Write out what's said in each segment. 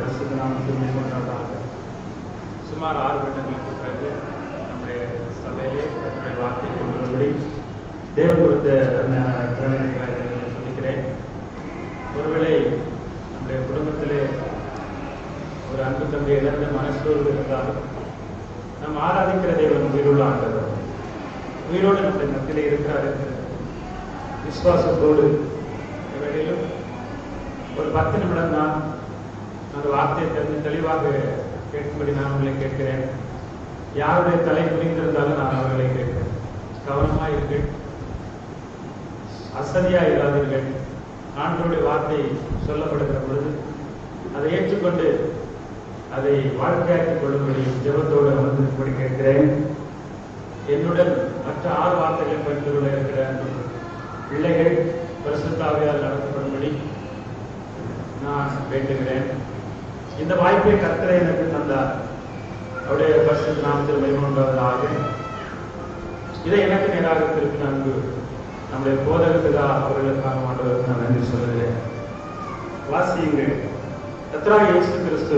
பரிசுத்த நாமத்தில் மேற்கொண்டதாக சுமார் 6 வருடங்களுக்கு பிறகு நம்முடைய சபையிலே நம்முடைய வார்த்தை கொண்டு வரும்படி தேவன் கொடுத்த திறமைகளை சொல்லிக்கிறேன். ஒருவேளை நம்முடைய குடும்பத்திலே ஒரு அன்பு தம்பி இழந்த மனசோர்வு இருந்தாலும் நாம் ஆராதிக்கிற தேவன் உயிருள்ள ஆண்டவர், உயிரோடு நம்முடைய மத்தியிலே இருக்கிறார் என்ற விசுவாசத்தோடு இவரையிலும் ஒரு 10 நிமிடம் தான் அந்த வார்த்தையை தெரிந்து தெளிவாக கேட்கும்படி நான் உங்களை கேட்கிறேன். யாருடைய தலை புரிந்திருந்தாலும் நான் அவர்களை கேட்கிறேன். கவனமாக இருங்கள், அசதியா இல்லாதீர்கள். ஆண்டவருடைய வார்த்தை சொல்லப்படுகிற பொழுது அதை ஏற்றுக்கொண்டு அதை வாழ்க்கையாக்கிக் கொள்ளும்படி ஜெபத்தோடு அமர்ந்திருக்கும்படி கேட்கிறேன். என்னுடன் மற்ற 6 வார்த்தைகளை பகிர்ந்து கொள்ள இருக்கிற பிள்ளைகள் பரிசுத்த ஆவியால் நடத்தப்படும்படி நான் வேண்டுகிறேன். இந்த வாய்ப்பை கர்த்தர் எனக்கு தந்தார். அவருடைய பரிசுத்த நாமத்தில் மகிமை உண்டாவதாக. இதை எனக்கு நேராக திருப்பி அன்பு நம்முடைய போதகத்துக்காக அவர்களுக்காக ஆண்டவருக்கு நான் நன்றி சொல்லுகிறேன். வாசியுங்கள். கர்த்தராகிய இயேசு கிறிஸ்து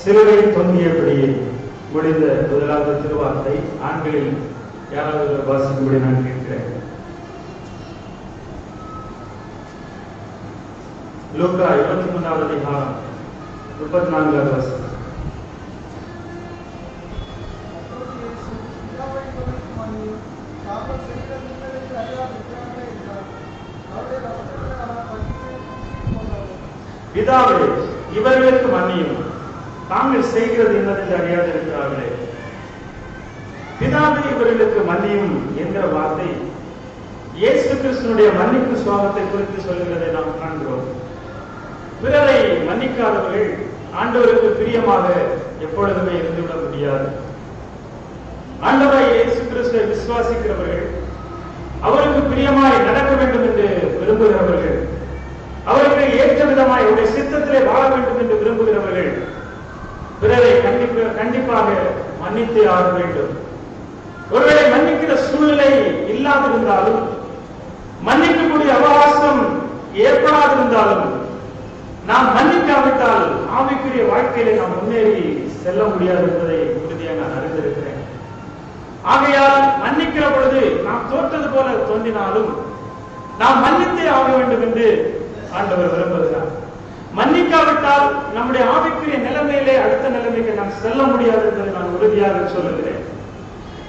சிலுவையில் தொங்கியபடியே முடிந்த முதலாவது திருவார்த்தை ஆண்களில் யாராவது வாசிக்கும்படி நான் கேட்கிறேன். லூக்கா 23வது அதிகாரம் 34வது வசனம். பிதாவே, இவர்களுக்கு மன்னியும், தாங்கள் செய்கிறது என்னதென்று அறியாதிருக்கிறார்களே. பிதாவே, இவர்களுக்கு மன்னியும் என்கிற வார்த்தை இயேசு கிறிஸ்துவினுடைய மன்னிப்பு சுவாபத்தை குறித்து சொல்லுகிறதை நாம் காண்கிறோம். பிறரை மன்னிக்காதவர்கள் ஆண்டவருக்கு பிரியமாக எப்பொழுதுமே இருந்துவிட முடியாது. ஆண்டவராய் இயேசு கிறிஸ்துவை விசுவாசிக்கிறவர்கள், அவருக்கு பிரியமாய் நடக்க வேண்டும் என்று விரும்புகிறவர்கள், அவருக்கு ஏற்ற விதமாய் அவருடைய சித்தத்திலே வாழ வேண்டும் என்று விரும்புகிறவர்கள் பிறரை கண்டிப்பாக மன்னித்து ஆக வேண்டும். ஒருவேளை மன்னிக்கிற சூழ்நிலை இல்லாதிருந்தாலும், மன்னிக்கக்கூடிய அவகாசம் ஏற்படாதிருந்தாலும், நாம் மன்னிக்காவிட்டால் ஆவிக்குரிய வாழ்க்கையிலே நாம் முன்னேறி செல்ல முடியாது என்பதை உறுதியாக நான் அறிந்திருக்கிறேன். ஆகையால் மன்னிக்கிற பொழுது நாம் தோற்றது போல தோன்றினாலும் நாம் மன்னித்தே ஆக வேண்டும் என்று ஆண்டவர் விரும்புகிறார். மன்னிக்காவிட்டால் நம்முடைய ஆவிக்குரிய நிலைமையிலே அடுத்த நிலைமைக்கு நாம் செல்ல முடியாது என்பதை நான் உறுதியாக சொல்லுகிறேன்.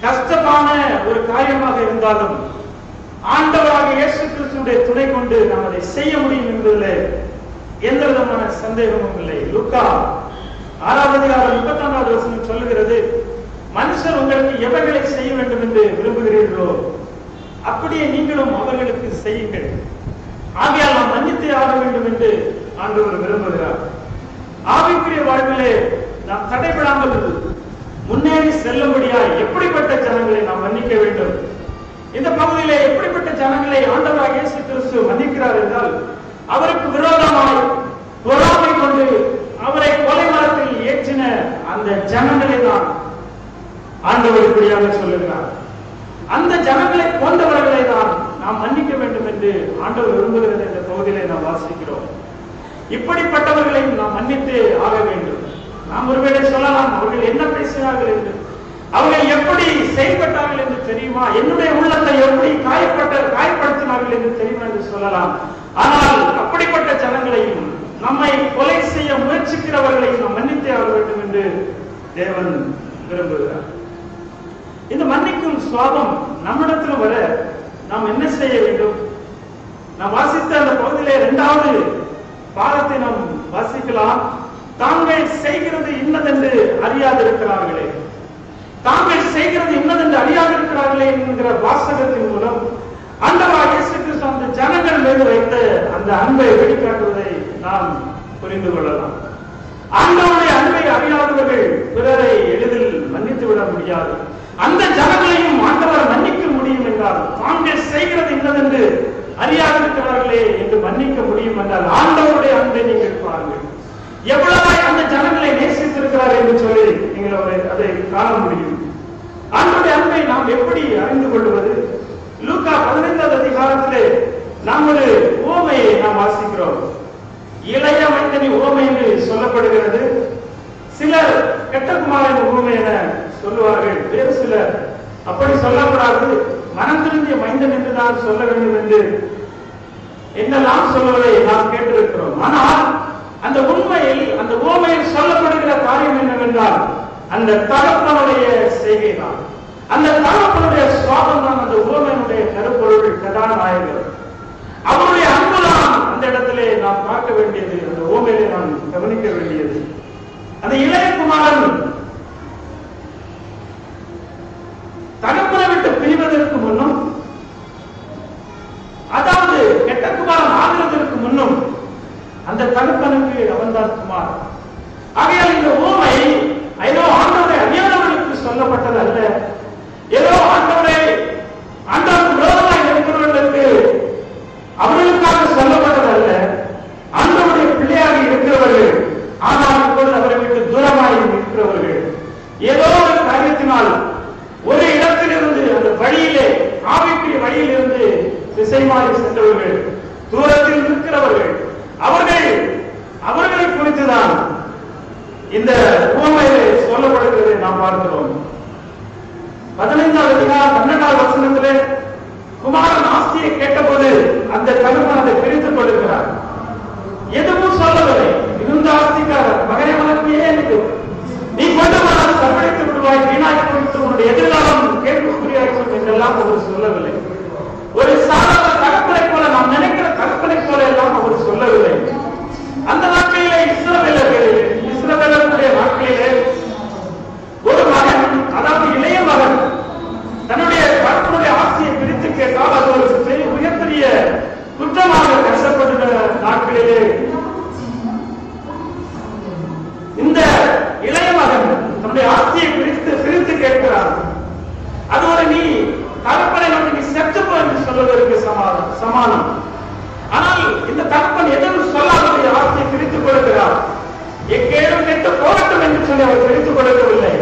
கஷ்டமான ஒரு காரியமாக இருந்தாலும் ஆண்டவராக இயேசு கிறிஸ்துவினுடைய துணை கொண்டு நாம் அதை செய்ய முடியும் என்பதில் எந்த விதமான சந்தேகமும் இல்லை. லூக்கா 6வது அதிகாரம் 34வது வசனம் சொல்லுகிறது, மனுஷர் உங்களுக்கு எவர்களை செய்ய வேண்டும் என்று விரும்புகிறீர்களோ அப்படியே நீங்களும் அவர்களுக்கு செய்யுங்கள். ஆகையால் நாம் மன்னித்தே ஆக வேண்டும் என்று ஆண்டவர் விரும்புகிறார். ஆவிக்குரிய வாழ்விலே நாம் தடைபடாமல் முன்னேறி செல்லும்படியாய் எப்படிப்பட்ட ஜனங்களை நாம் மன்னிக்க வேண்டும்? இந்த பகுதியிலே எப்படிப்பட்ட ஜனங்களை ஆண்டவராகிய இயேசு கிறிஸ்து மன்னிக்கிறார் என்றால், அவருக்கு விரோதமாய் பொறாமை கொண்டு அவரை கொலை மரத்தில் ஏற்றின அந்த ஜனங்களை தான் ஆண்டவர் இப்படியாக சொல்லுகிறார். அந்த ஜனங்களை போன்றவர்களை தான் நாம் மன்னிக்க வேண்டும் என்று ஆண்டவர் விரும்புகிறது என்ற பகுதியிலே நாம் வாசிக்கிறோம். இப்படிப்பட்டவர்களையும் நாம் மன்னித்து ஆக வேண்டும். நாம் ஒருவேளை சொல்லலாம், அவர்கள் என்ன பேசினார்கள் என்று, அவர்கள் எப்படி செயல்பட்டார்கள் என்று தெரியுமா, என்னுடைய உள்ளத்தை எப்படி காயப்படுத்தினார்கள் என்று தெரியுமா என்று சொல்லலாம். ஆனால் அப்படிப்பட்ட ஜனங்களையும் நம்மை கொலை செய்ய முயற்சிக்கிறவர்களையும் நாம் மன்னித்தே ஆக வேண்டும் என்று தேவன் விரும்புகிறார். இந்த மன்னிக்கும் சுவாபம் நம்மிடத்தில் வர நாம் என்ன செய்ய வேண்டும்? நாம் வாசித்த அந்த பகுதியிலே 2வது பாடத்தை நாம் வாசிக்கலாம். தாங்கள் செய்கிறது இன்னதென்று அறியாதிருக்கிறார்களே. தாங்கள் செய்கிறது இன்னதென்று அறியாதிருக்கிறார்களே என்கிற வாசகத்தின் மூலம் ஆண்டவராகிய இயேசு கிறிஸ்து அந்த ஜனங்கள் மீது வைத்த அந்த அன்பை வெளிக்காட்டுவதை நாம் புரிந்து கொள்ளலாம். ஆண்டவருடைய அன்பை அறியாதவர்கள் பிறரை எளிதில் மன்னித்து விட முடியாது. அந்த ஜனங்களையும் ஆண்டவர் மன்னிக்க முடியும் என்றால், தாங்கள் செய்கிறது இன்னதென்று அறியாதிருக்கிறார்களே என்று மன்னிக்க முடியும் என்றால், ஆண்டவருடைய அன்பை நீங்கள் பாருங்கள். எவ்வளவு அந்த ஜனங்களை நேசித்திருக்கிறார் என்று சொல்லி நீங்கள் அதை காண முடியும். ஆண்டவருடைய அன்பை நாம் எப்படி அறிந்து கொள்வது? லூக்கா 15வது அதிகாரத்திலே நாம் ஒரு உவமையை நாம் வாசிக்கிறோம். இளையவன் மனிதனின் உவமை என்று சொல்லப்படுகிறது. சிலர் கெட்ட குமாரன் உவமை என சொல்லுவார்கள். வேறு சிலர் அப்படி சொல்லப்படாது, மனம் திரும்பிய மைந்தன் என்றுதான் சொல்ல வேண்டும் என்று என்னெல்லாம் சொல்லுவதை நாம் கேட்டிருக்கிறோம். ஆனால் அந்த உண்மையில் அந்த உவமையில் சொல்லப்படுகிற காரியம் என்னவென்றால் அந்த தகப்பனுடைய செய்கை தான், அந்த தகப்பனுடைய சுவாபம் தான் அந்த உவமையினுடைய கருப்பொருள், கதாநாயகர். அவருடைய அன்புதான் அந்த இடத்திலே நாம் பார்க்க வேண்டியது, அந்த உவமையிலே நாம் கவனிக்க வேண்டியது. அந்த இளைய குமாரன் தகப்பனை விட்டு பிரிவதற்கு முன்னும், அதாவது கெட்ட குமாரன் ஆகிறதற்கு முன்னும் அந்த தகப்பனுக்கு அவன்தான் குமாரன். ஆகையால் இந்த உவமை ஏதோ ஆண்டவரை அறியாதவர்களுக்கு சொல்லப்பட்டது அல்ல, ஏதோ ஆண்டவரை ஆண்டவருக்கு விரோதமாக இருக்கிறவர்களுக்கு அவர்களுக்காக சொல்லப்பட்டது அல்ல. ஆண்டவருடைய பிள்ளையாக இருக்கிறவர்கள், ஆனால் இப்பொழுது அவரை விட்டு தூரமாக இருக்கிறவர்கள், ஏதோ ஒரு காரியத்தினால் ஒரு இடத்திலிருந்து அந்த வழியிலே ஆவிக்குரிய வழியிலிருந்து திசை மாறி சென்றவர்கள், தூரத்தில் இருக்கிறவர்கள், அவர்களை குறித்துதான் இந்த உவமையிலே சொல்லப்படுகிறதை நாம் பார்க்கிறோம். 15வது அதிகாரம் 12வது வசனத்திலே குமாரன் ஆஸ்தியை கேட்டபோது அந்த தகப்பன் அதை பிரித்துக் கொள்கிறார். எதுவும் சொல்லவில்லை. இருந்த ஆஸ்திக்காரர், மகனே உனக்கு ஏன் நீ கொண்டு போனால் சர்வழித்து விடுவாய், வீணாய் குறித்து உன்னுடைய எதிர்காலம் கேள்விக்குறியாகும் என்றெல்லாம் அவர் சொல்லவில்லை. ஒரு சாதாரண தகப்பனை போல, நாம் நினைக்கிற தகப்பனை போல எல்லாம் அவர் சொல்லவில்லை. அந்த நாட்களிலே இஸ்ரவேலர்களுடைய நாட்களிலே ஒரு மகன், அதாவது இளைய மகன் தன்னுடைய தகப்பனுடைய ஆசையை பிரித்து கேட்டால் அது ஒரு மிகப்பெரிய குற்றமாக கருதப்பட்ட நாட்களிலே இந்த இளைய மகன் தன்னுடைய ஆசையை பிரித்து கேட்கிறார். அது ஒரு நீ தகப்பனை நோக்கி நீ செத்துப்போ என்று சொல்வதற்கு சமானம். ஆனால் இந்த தகப்பன் எதுவும் சொல்லாத ஆசையை பிரித்துக் கொடுக்கிறார். எக்கேடும் கெட்டு போகட்டும் என்று சொல்லி அவர் பிரித்துக் கொடுக்கவில்லை.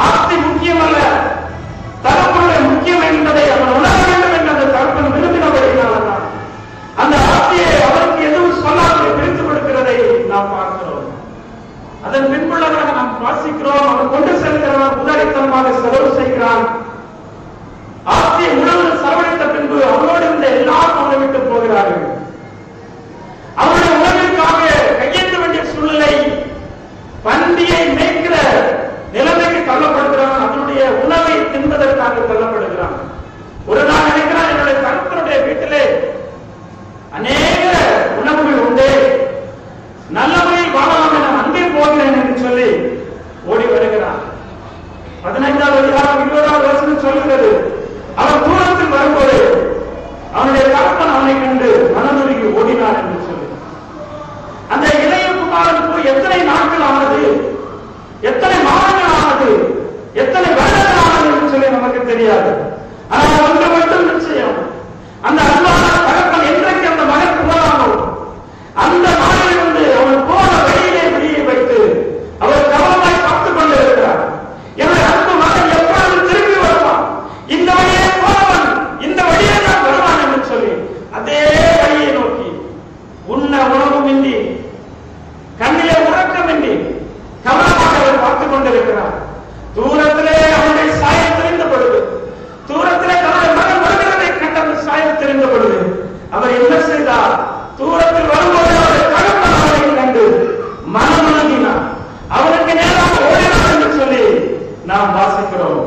ஆஸ்தி முக்கியம் அல்ல, தகப்பனுடைய முக்கியம் என்பதை அவர் உணர வேண்டும் என்று அந்த தகப்பன் விரும்பினபடினால்தான் அந்த ஆஸ்தியை அவருக்கு எதுவும் சொல்லாத பிரித்துக் கொடுக்கிறதை நாம் பார்க்கிறோம். அதன் பின்புள்ளவராக நாம் வாசிக்கிறோம். அவன் கொண்டு செல்கிறான், உதாரித்தனமாக செலவு செய்கிறான். ஆஸ்தியை முழுவதும் செலவழித்த பின்பு அவனோடு இருந்த எல்லாரும் அவனை விட்டு போகிறார்கள். அவருடைய உணவிற்காக கையேற்ற வேண்டிய சூழ்நிலை, பந்தியை மேய்க்கிற நிலைமைக்கு தள்ளப்படுகிறான். அதனுடைய உணவை தின்பதற்காக தள்ளப்படுகிறான். ஒரு நாள் நினைக்கிறான், என்னுடைய தகப்பனுடைய வீட்டிலே அநேக உணவுகள் உண்டு, நல்ல முறையில் வாழலாம் என அங்கே போகிறேன் என்று சொல்லி ஓடி வருகிறான். 15வது அதிகாரம் 20வது வசனம் சொல்கிறது, அவன் தூரத்தில் வரும்போது அவனுடைய தகப்பன் அவனை கண்டு மனதுருகி ஓடினான் என்று சொல்லி. அந்த இளைய குமாரன் போய் எத்தனை நாட்கள் ஆனது, எத்தனை மாதங்கள் ஆனது, எத்தனை வருடங்கள் ஆனது என்று சொல்லி நமக்கு தெரியாது. ஆனால் ஒன்று மட்டும் நிச்சயம், அந்த அன்பான தகப்பன் என்றைக்கு அந்த மகன் போனானோ அந்த நாளிலிருந்து அவன் போன வழியிலே வெளியே வைத்து அவர் கவனமாய் பார்த்துக் கொண்டிருக்கிறார். என்னுடைய அன்பு மகன் எப்பொழுது திரும்பி வருவான், இந்த வழியே போனவன் இந்த வழியே தான் வருவான் என்று சொல்லி அதே வழியை நோக்கி உண்ண உணவுமின்றி கண்ணிலே உறக்கமின்றி கவனமாக அவர் பார்த்துக் கொண்டிருக்கிறார். தூரத்திலே அவனுடைய சாயம் தெரிந்த பொழுது, தூரத்திலே தன்னுடைய மகன் வருகிறதை கண்ட அந்த சாயம் தெரிந்த பொழுது அவர் என்ன செய்தார்? தூரத்தில் வரும்போது அவருடைய தகப்பன் அவரை கண்டு மனமுழுகினார், அவனுக்கு நேராக ஓடினார் என்று சொல்லி நாம் வாசிக்கிறோம்.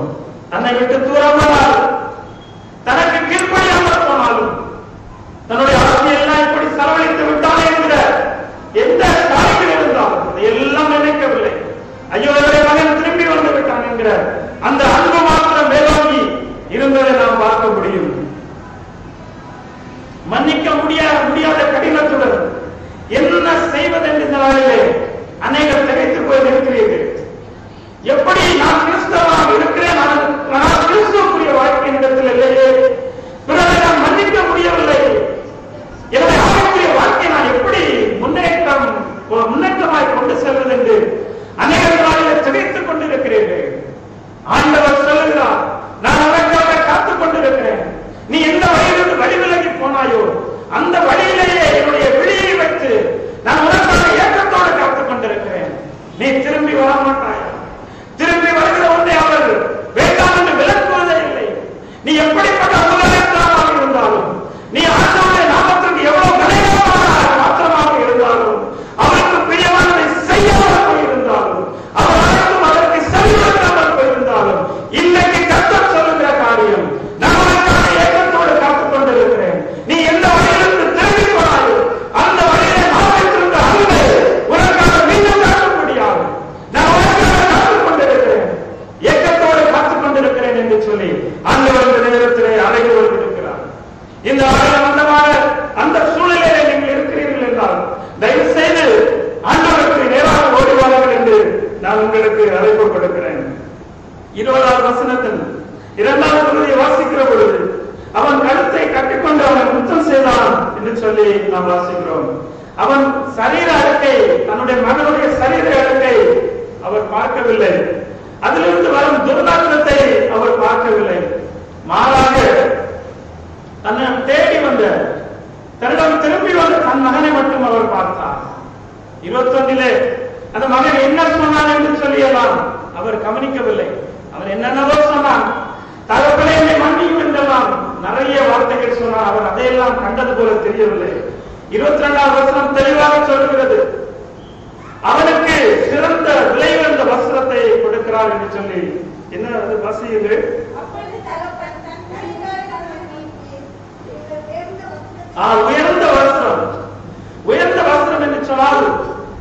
தன்னை விட்டு தூரமானால், தனக்கு கீழ்ப்படியாமல் போனாலும், தன்னுடைய ஆசையெல்லாம் இப்படி செலவழித்து விட்டானே என்கிற எந்த காரியங்கள் இருந்தாலும் அதையெல்லாம் நினைக்கவில்லை. ஐயோ என்னுடைய மகன் திரும்பி வந்து விட்டான் என்கிற அந்த அன்பு மாத்திரம் மேலோங்கி இருந்ததை நாம் பார்க்க முடியும். மன்னிக்க முடியாத கடினத்துடன் என்ன செய்வது என்ற நாளிலே அநேகர் திகைத்துப் போய் இருக்கிறீர்கள். எப்படி நான் கிறிஸ்தவனாக இருக்கிறேன், நான் கிறிஸ்துவுக்குரிய வாழ்க்கையின் இடத்தில் இல்லையே, பிறகு நான் மன்னிக்க முடியவில்லை, என்னுடைய ஆவிக்குரிய வாழ்க்கை நான் எப்படி முன்னேற்றமாய் கொண்டு செல்வது என்று அநேகர் நாளிலே திகைத்துக் கொண்டிருக்கிறீர்கள். ஆண்டவர் சொல்லுகிறார், நான் அவருக்காக காத்துக் கொண்டிருக்கிறேன். நீ எந்த வழியிலிருந்து வழி விலகி போனாயோ அந்த வழியிலேயே என்னுடைய விழியை வைத்து நான் உனக்காக உங்களுக்கு அழைப்பு கொடுக்கிறேன். 20வது வசனத்தில் 2வது பகுதியை வாசிக்கிற பொழுது அவன் கழுத்தை கட்டிக்கொண்டு அவனை முத்தம் செய்தான் என்று சொல்லி நாம் வாசிக்கிறோம். அவன் சரீர அழுக்கை, தன்னுடைய மகனுடைய சரீர அழுக்கை அவர் பார்க்கவில்லை. அதிலிருந்து வரும் துர்நாற்றத்தை அவர் பார்க்கவில்லை. மாறாக தன்னை தேடி வந்த, தன்னிடம் திரும்பி வந்த தன் மகனை மட்டும் அவர் பார்த்தார். 21 அந்த மகன் என்ன சொன்னான் என்று சொல்லியெல்லாம் அவர் கவனிக்கவில்லை. அவன் என்னென்னவோ சொன்னான். தகப்பனே என்னை மன்னியும் என்றெல்லாம் நிறைய வார்த்தைகள் சொன்னான். அவர் அதையெல்லாம் கண்டது போல தெரியவில்லை. 22வது வசனம் தெளிவாக சொல்கிறது, அவனுக்கு சிறந்த விலை உயர்ந்த வஸ்திரத்தை கொடுக்கிறார் என்று சொல்லி. என்ன அது வசியுது? உயர்ந்த வஸ்திரம். உயர்ந்த வஸ்திரம் என்று சொன்னால்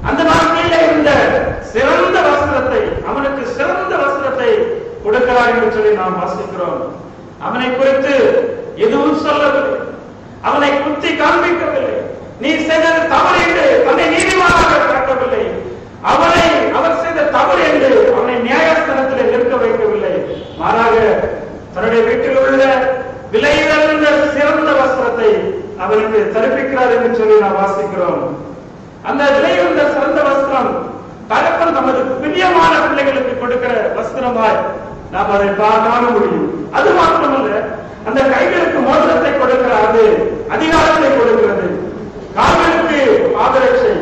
அந்த நாட்டிலே இருந்த சிறந்த வஸ்திரத்தை, அவனுக்கு சிறந்த வஸ்திரத்தை கொடுக்கிறார் என்று சொல்லி நாம் வாசிக்கிறோம். அவனை குறித்து எதுவும் சொல்லவில்லை, அவனை குத்தி காண்பிக்கவில்லை, நீ செய்தது தவறு என்று தன்னை நீதிமானாக காட்டவில்லை, அவர் செய்த தவறு என்று அவனை நியாயஸ்தானத்தில் நிற்க வைக்கவில்லை. மாறாக தன்னுடைய வீட்டில் உள்ள விலை உயர்ந்த சிறந்த வஸ்திரத்தை அவனுக்கு தரிப்பிக்கிறார் என்று சொல்லி நாம் வாசிக்கிறோம். அந்த விலை உயர்ந்த சிறந்த வஸ்திரம் தகப்பன் தமது பிரியமான பிள்ளைகளுக்கு கொடுக்கிற வஸ்திரமாய் நாம் அதை காண முடியும். அது மாத்திரமல்ல, அந்த கைகளுக்கு மோதிரத்தை கொடுக்கிறார், அது அதிகாரத்தை கொடுக்கிறது. கால்களுக்கு பாதரட்சை,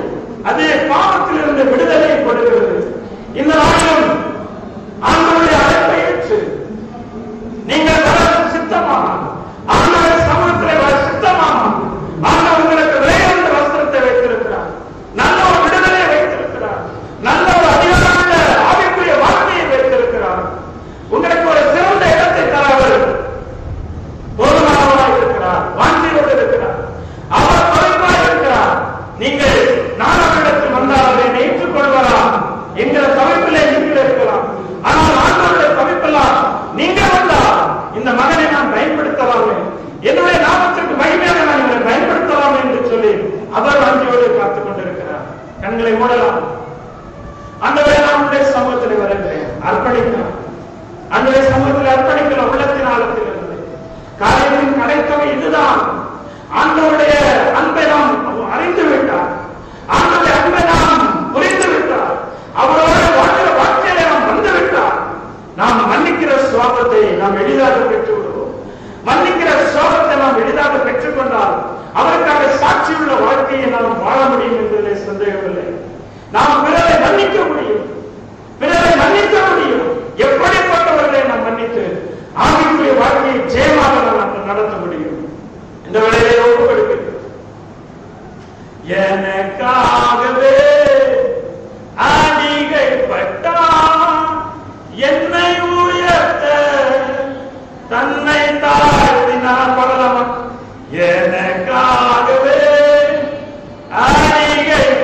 அது பாவத்தில் இருந்து விடுதலை கொடுக்கிறது. இந்த நாளிலும் ஆண்டவருடைய அழைப்பை ஏற்று நீங்கள் வர சித்தமாக, ஆண்டவருடைய சமூகத்திலே வர சித்தமாக, ஆண்டவர் உங்களுக்கு விலையுயர்ந்த வஸ்திரத்தை வைத்திருக்கிறார், நல்ல ஒரு விடுதலை வைத்திருக்கிறார், நல்ல ஒரு அதிகாரமுள்ள ஆவிக்குரிய வார்த்தையை வைத்திருக்கிறார். உங்களுக்கு ஒரு சிறந்த இடத்தை தர அவர் போதுமானவராக இருக்கிறார், வாஞ்சியோடு இருக்கிறார், அவர் பொறுப்பாக இருக்கிறார். நீங்கள் நாடாளுமன்றத்தில் வந்தால் அதை ஏற்றுக்கொள்வாரா என்கிற தவிப்பிலே நீங்கள் இருக்கலாம். ஆனால் ஆண்டவருடைய தவிப்பெல்லாம் நீங்க வந்தால் இந்த மகனை நான் பயன்படுத்தலாமே, என்னுடைய நாமத்திற்கு மகிமையாக நான் இவரை பயன்படுத்தலாம் என்று சொல்லி அவர் வாஞ்சியோடு காத்துக் கொண்டிருக்கிறார். கண்களை மூடலாம். ஆண்டவரே, நான் உங்களுடைய சமூகத்தில் வருகிறேன், அர்ப்பணிக்கலாம். ஆண்டவருடைய சமூகத்தில் அர்ப்பணிக்கலாம். உள்ளத்தின் ஆழத்தில் இருந்து காரியத்தின் கடைத்தவை இதுதான். ஆண்டவருடைய அன்பை நாம் அறிந்து விட்டார், ஆண்டவருடைய அன்பை நாம் புரிந்து விட்டார், அவரோடு வாழ்கிற வாழ்க்கையில நாம் வந்து விட்டார். நாம் மன்னிக்கிற சுவாபத்தை நாம் எளிதாக பெற்று விடுவோம். மன்னிக்கிற சுவாபத்தை நாம் எளிதாக பெற்றுக் கொண்டால் அவருக்காக சாட்சியுள்ள வாழ்க்கையை நாம் வாழ முடியும் என்பதிலே சந்தேகமில்லை. நாம் பிறரை மன்னிக்க முடியும், பிறரை மன்னிக்க முடியும். எப்படிப்பட்டவர்களை நாம் மன்னித்து ஆவிக்குரிய வாழ்க்கையை ஜெயமாக நாம் நடத்த முடியும். இந்த வேளையை ஒப்புக்கொடுக்கிறேன். எனக்காகவே அடிகைப்பட்டான், என்னை உயர்த்த தன்னை தாழ்த்தினார். பரலமா, எனக்காகவே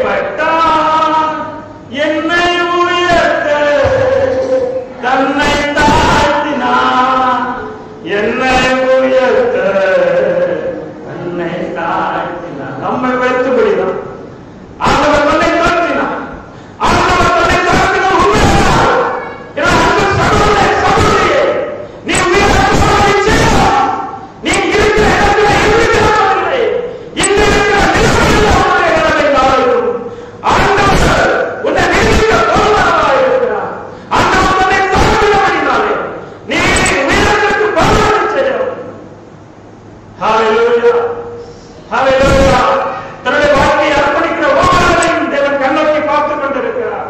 அடிகைப்பட்டான், என்னை உயர்த்த தன்னை தாழ்த்தினார், என்னை உயர்த்த தன்னை தாழ்த்தினார். நம்மை வைத்துபடிதான் ஆண்டவர் தன்னை தாழ்த்தினார். ஆண்டவர் தன்னை தாழ்த்தினார். உண்மைதான். அன்பு சகோதரனே, சகோதரியே, நீ உயர்த்தப்பட நிச்சயம். நீ இருக்கிற இடத்துல இருக்கிறதில்லை, இங்கு இருக்கிற நிலைமையில் அவருடைய நிலைமை மாறும். ஆண்டவர் உன்னை நிறுத்த போதுமானவராக இருக்கிறார். ஆண்டவர் தன்னை தாழ்த்தினபடினாலே நீ உயரத்திற்கு பரவ நிச்சயம். ஹல்லேலூயா, ஹல்லேலூயா. தன்னுடைய வாழ்க்கையை அர்ப்பணிக்கிற ஒவ்வொருவரையும் தேவன் கண்ணோக்கி பார்த்துக் கொண்டிருக்கிறார்.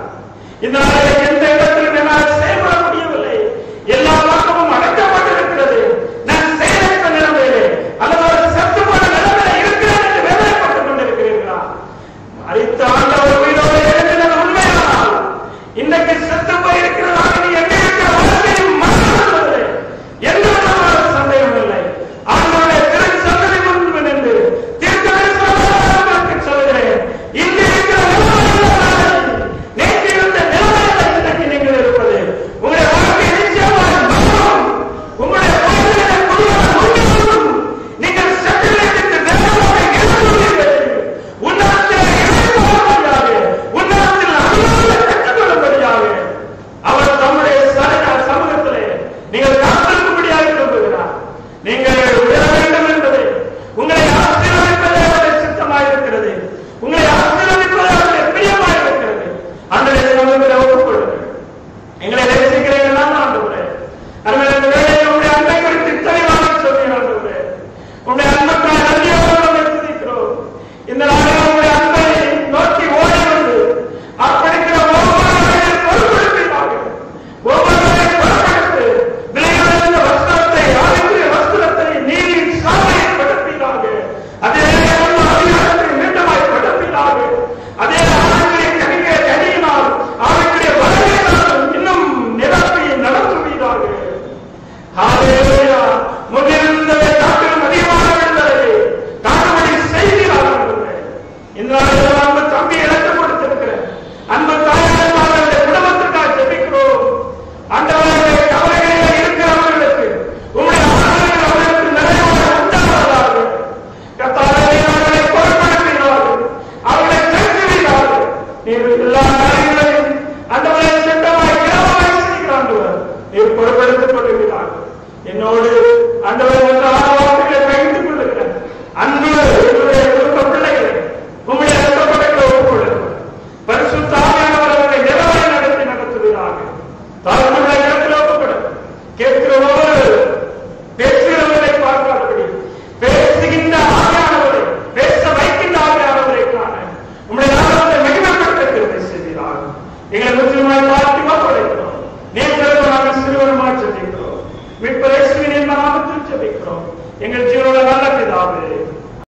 இந்த நாளில் எந்த இடத்திலும் என்னால் செயல்பட முடியவில்லை, எல்லா பக்கமும் அடைக்கப்பட்டிருக்கிறது, நான் செயலற்ற நிலைமையிலே அல்லது ஒரு சத்துமான நிலைமையில இருக்கிறேன் என்று வேதனைப்பட்டுக் கொண்டிருக்கிறீர்களா? மரித்த ஆண்டவர் உயிரோடு எழுந்தினது உண்மையானால் இன்றைக்கு செத்து போயிருக்கிறதாக நீ எங்கே இருக்கிற வாழ்க்கையும் மறந்துவிடுவது எந்த விதமான சந்தேகம் இல்லை. ஆண்டவருடைய திருச்சந்தனை முன்பு நின்று தீர்க்கதரிசனமாக சொல்கிறேன், இங்கே இருக்கிற நேற்று இருந்த நிலைமையில இன்றைக்கு நீங்கள் இருப்பது உங்களுடைய வாழ்க்கை நிச்சயமாக மாறும். உங்களுடைய வாழ்க்கையை முழுவதும் நீங்கள் சட்டத்திற்கு நேரமாக எழுதுவீர்கள். உன்னதத்திலே இறைவனாக அதே ஆளுடைய கனியினால் ஆளுடைய வரவேற்றால் இன்னும் நிரப்பி நடத்துவீராக. ஹல்லேலூயா. முன்னிருந்ததை காட்டிலும் அதிகமாக விடுதலை காணும்படி செய்கிறார்கள். இந்த நாளில் அன்பு தம்பி இழந்து கொடுத்திருக்கிற அன்பு தாயாளர்களுடைய குடும்பத்திற்காக ஜெபிக்கிறோம். ஆண்டவருடைய கவலைகளில் இருக்கிறவர்களுக்கு உம்முடைய ஆசீர்வாதம் அவர்களுக்கு நிறைவாக உண்டாவதாக. கர்த்தாவே, அவர்களை பொறுப்படுத்துகிறார்கள், அவர்களை தேற்றுகிறார்கள். நீர் எல்லா காரியங்களையும் ஆண்டவரை சித்தமாய் இரவாய் செய்கிறார்கள். நீர் பொறுப்படுத்திக் கொள்கிறார்கள். என்னோடு ஆண்டவரை வார்த்தைகளை பகிர்ந்து கொள்ளுகிறேன். அன்பு என்னுடைய குடும்ப பிள்ளைகளை உம்முடைய ரத்தப்படைகளை ஒப்புக்கொள்ளுங்கள். பரிசுத்த ஆவியானவர் அவர்களை நிறைவாய் நடத்தி நடத்துகிறார்கள். தாழ்வுள்ள இடத்தில் ஒப்புக்கொடும். கேட்கிற ஒவ்வொரு பேசுகிறவர்களை பார்க்காதபடி பேசுகின்ற ஆவியானவரை, பேச வைக்கின்ற ஆவியானவரை காண உம்முடைய நாமத்தை மகிமைப்படுத்த கிருபை செய்கிறார்கள். எங்களை முற்றிலுமாய்